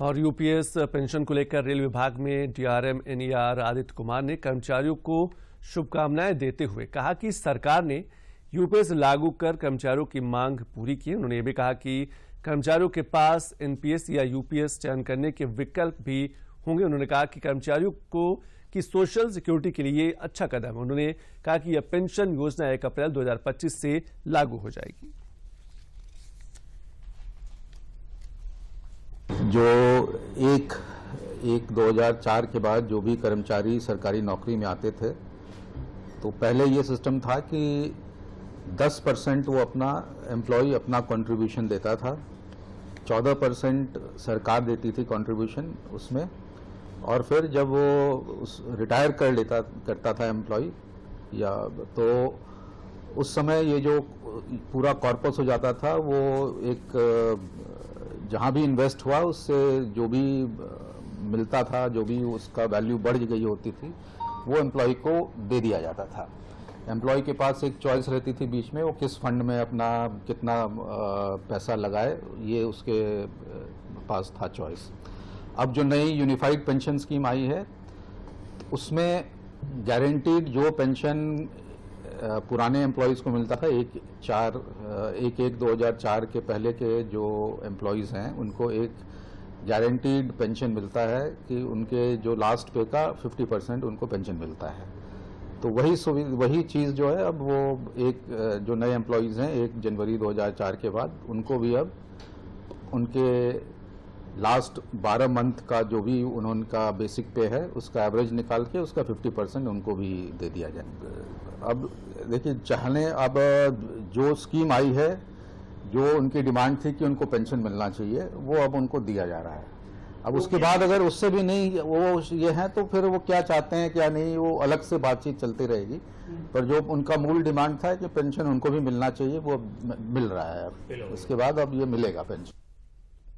और UPS pension को लेकर रेल विभाग में डीआरएम एनईआर आदित्य कुमार ने कर्मचारियों को शुभकामनाएं देते हुए कहा कि सरकार ने यूपीएस लागू कर कर्मचारियों की मांग पूरी की। उन्होंने ये भी कहा कि कर्मचारियों के पास एनपीएस या यूपीएस चयन करने के विकल्प भी होंगे। उन्होंने कहा कि कर्मचारियों को की सोशल सिक्योरिटी के लिए अच्छा कदम है। उन्होंने कहा कि यह पेंशन योजना 1 अप्रैल 2025 से लागू हो जाएगी। जो 2004 के बाद जो भी कर्मचारी सरकारी नौकरी में आते थे, तो पहले ये सिस्टम था कि 10% वो अपना एम्प्लॉय अपना कंट्रीब्यूशन देता था, 14% सरकार देती थी कंट्रीब्यूशन उसमें, और फिर जब वो रिटायर करता था एम्प्लॉय या तो उस समय ये जो पूरा कॉर्पस हो जाता था वो एक जहाँ भी इन्वेस्ट हुआ उससे जो भी मिलता था, जो भी उसका वैल्यू बढ़ गई होती थी, वो एम्प्लॉय को दे दिया जाता था। एम्प्लॉय के पास एक चॉइस रहती थी बीच में, वो किस फंड में अपना कितना पैसा लगाए, ये उसके पास था चॉइस। अब जो नई यूनिफाइड पेंशन स्कीम आई है उसमें गारंटीड जो पेंशन पुराने एम्प्लॉयज़ को मिलता था 1/1/2004 के पहले के जो एम्प्लॉयज़ हैं उनको एक गारंटीड पेंशन मिलता है कि उनके जो लास्ट पे का 50% उनको पेंशन मिलता है। तो वही चीज़ जो है अब वो जो नए एम्प्लॉयज़ हैं 1 जनवरी 2004 के बाद उनको भी अब उनके लास्ट 12 मंथ का जो भी उनका बेसिक पे है उसका एवरेज निकाल के उसका 50% उनको भी दे दिया जाए। अब देखिए अब जो स्कीम आई है, जो उनकी डिमांड थी कि उनको पेंशन मिलना चाहिए, वो अब उनको दिया जा रहा है। अब उसके बाद अगर उससे भी नहीं वो ये है तो फिर वो क्या चाहते हैं क्या नहीं, वो अलग से बातचीत चलती रहेगी। पर जो उनका मूल डिमांड था कि पेंशन उनको भी मिलना चाहिए, वो मिल रहा है। अब उसके बाद अब ये मिलेगा पेंशन।